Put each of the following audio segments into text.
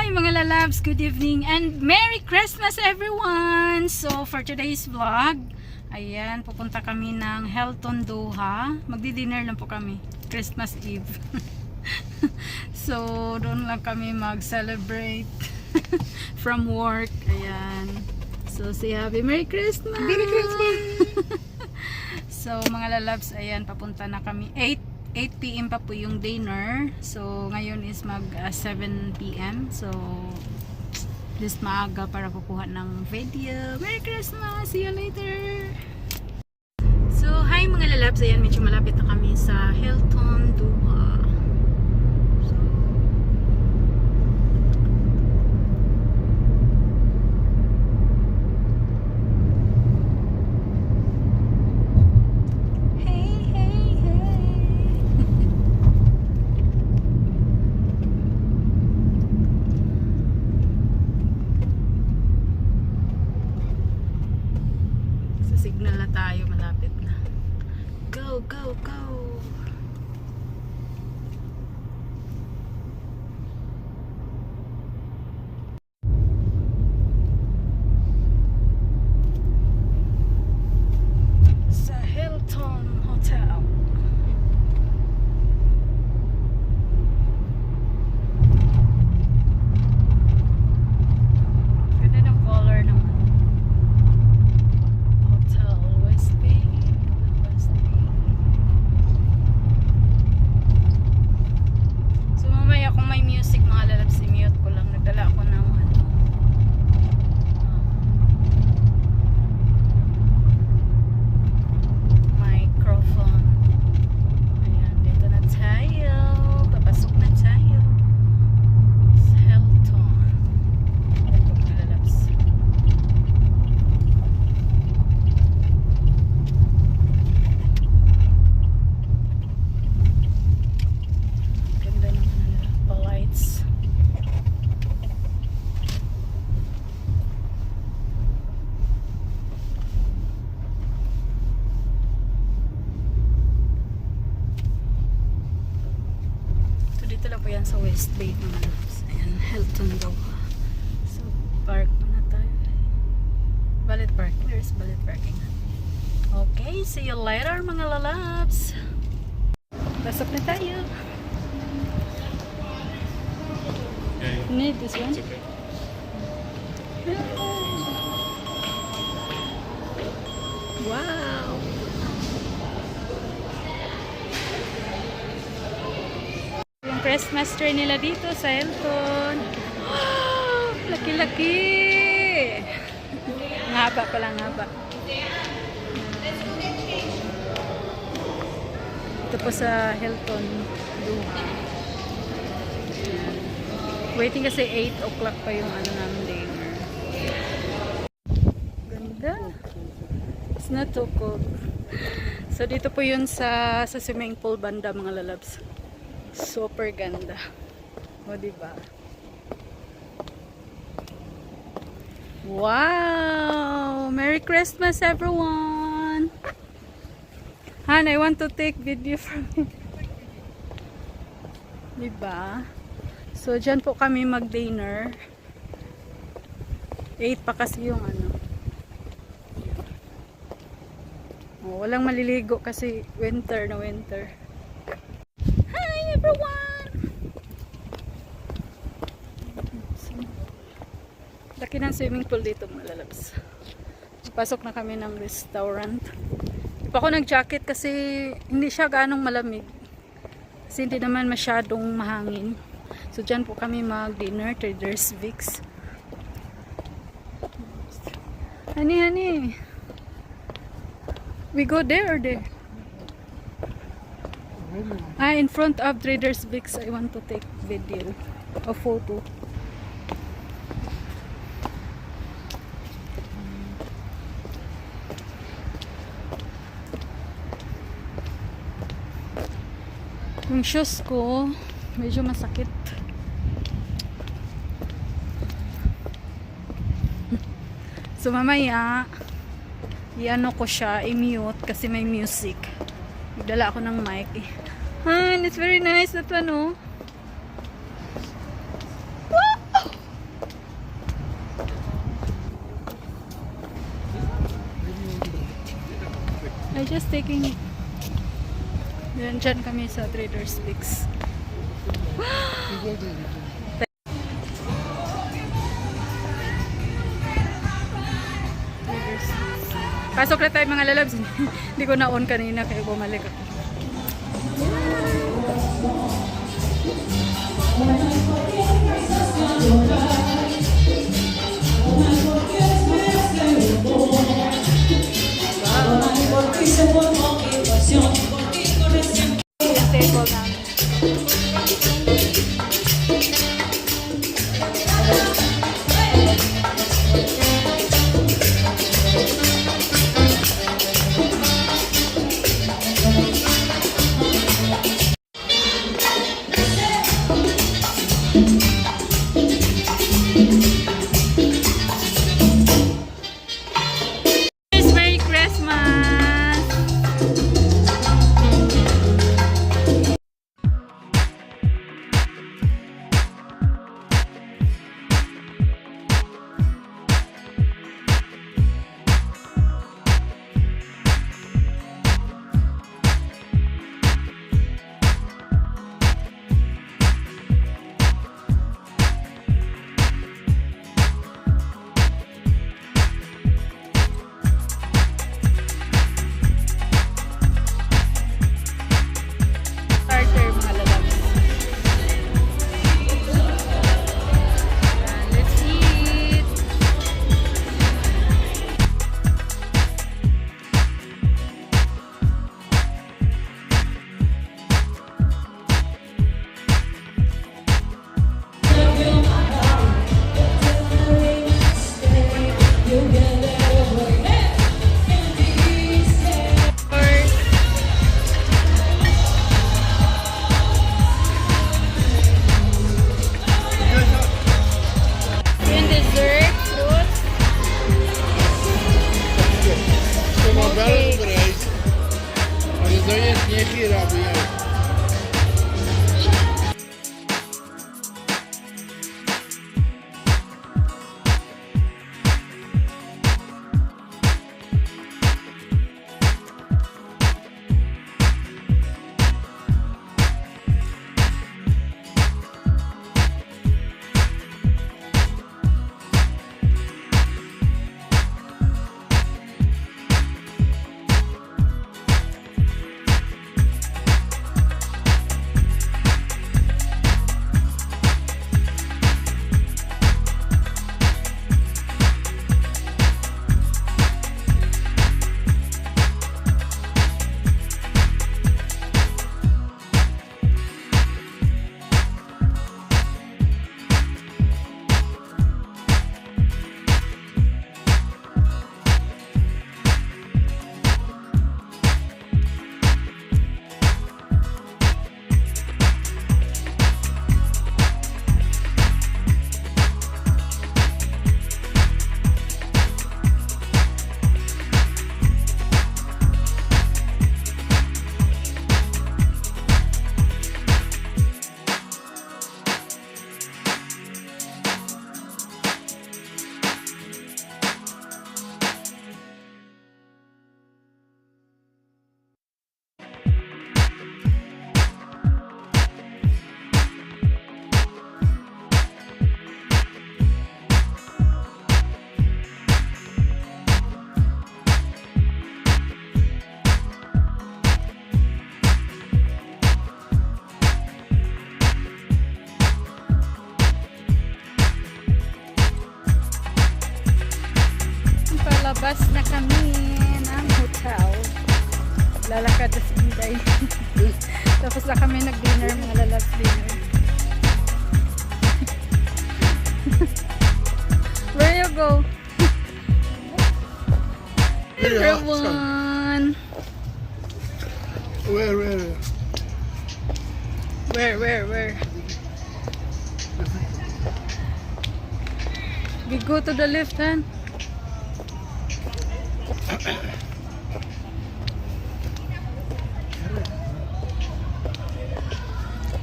Hi mga lalabs, good evening and Merry Christmas everyone! So for today's vlog, ayan, pupunta kami ng Hilton Doha. Magdi-dinner lang po kami, Christmas Eve. So doon lang kami mag-celebrate from work. Ayan. So say happy Merry Christmas! Merry Christmas! So mga lalabs, ayan, papunta na kami. 8 PM pa po yung dinner. So ngayon is mag 7 PM. So just maaga para kukuha ng video. Merry Christmas! See you later! So hi mga lalabs, ayan, medyo malapit na kami sa Hilton Doha. So signal na tayo, malapit na. Go, go, go! Sa Hilton Hotel. Ganda ng color naman. Kung may music mga lalabs, i-mute ko lang. Nagdala ako ng microphone. Ayan, dito na tayo. Papasok na tayo sa Hilton. Ito mga lalabs. Ganda ng lights. So dito lang po yan sa West Bay mga loves. Ayan, Hilton Doha. So park muna tayo. Valet park. Where's valet parking? Okay, see you later mga lalabs. Pasok na tayo. Need this one? It's okay. Wow! Yung Christmas tree nila dito sa Hilton. Wow! Laki-laki! Ang haba pala, ang haba. Ito po sa Hilton Doha. Waiting kasi 8 o'clock pa yung ano namin dinner. Ganda. It's not too cold. So dito po yun sa swimming pool banda mga lalabs. Super ganda. O diba? Wow! Merry Christmas everyone! Han, I want to take video from you. Diba? So, dyan po kami mag-dinner. 8 pa kasi yung ano. Oh, walang maliligo kasi winter na winter. Hi everyone! Laki ng swimming pool dito mga lalabs. Pasok na kami ng restaurant. Di pa ako nag-jacket kasi hindi siya ganong malamig. Kasi hindi naman masyadong mahangin. So, dyan po kami mag-dinner, Traders Vicks. Honey. We go there or there? In front of Traders Vicks, I want to take video or photo. Yung shoes ko, medyo masakit. So mamaya i-ano ko siya, i-mute kasi may music. Nagdala ako ng mic. Han, it's very nice that one, oh. Wow! just taking... Yan, dyan kami sa Trader's Fix. Pasok na tayo mga lalabs. Hindi ko na-on kanina kaya bumalik ako. Yung table namin. Merry Christmas! Starter mga lalabs. Yan, let's eat! Yung dessert, fruits. Pomagałem grać, ale to jest nie chwila, bo ja... Palabas na kami ng hotel. Lalakad sa Inday. Tapos na kami nag-dinner, mga lalabs dinner. Where you go? Everyone! Where? Where? We go to the left hand.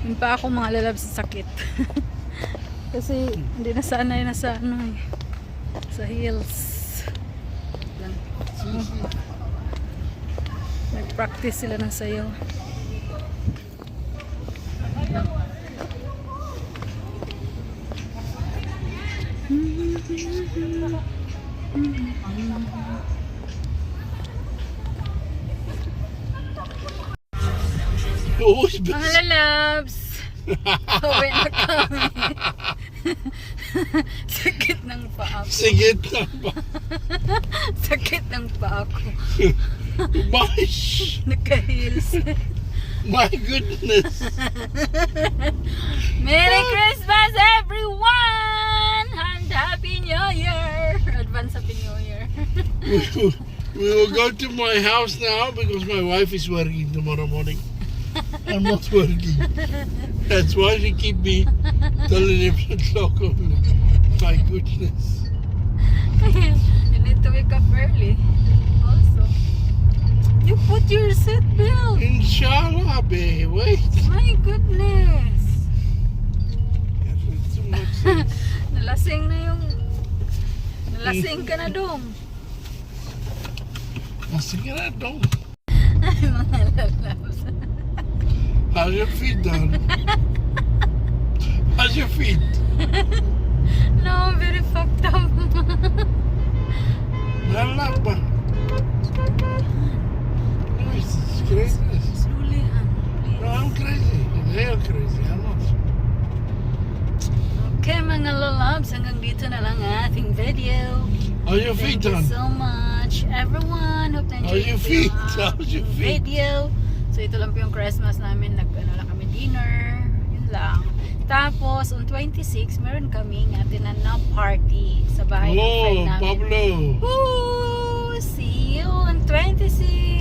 Yun pa ako mga lalab sa sakit. Kasi hindi nasanay na sa ano eh. Sa heels. Yan. Nag-practice sila ng sayaw. Always Mga best. lalabs! Uwi na kami. Sakit ng paa ko. Sige na ba? Sakit ng paa ko. Gosh, Naka-heels. my goodness. Merry Christmas everyone! And Happy New Year! Advance Happy New Year. We will go to my house now because my wife is working tomorrow morning. I'm not working. That's why she keep me till 11 o'clock only. My goodness. You need to wake up early. Also. You put your seatbelt. Inshallah, babe. Wait. My goodness. It's too much sense. Nalasing na yung... Nalasing ka na dong. Sige na, don't. Ay, mga lalabs. How's your feet done? How's your feet? No, very fucked up. Lalak ba? No, it's craziness. Slowly, No, I'm crazy. Real crazy. I'm not. Okay, mga lalabs, hanggang dito na lang ang ating video. How's your feet Thank you done? so much, everyone. Hope na How's enjoy your feet? How's your feet? video. So, ito lang po yung Christmas namin. Nag-ano lang kami dinner. Yun lang. Tapos, on 26, meron kaming atinan na party sa bahay ng friend Oh, namin. Pablo. Woo! See you on 26!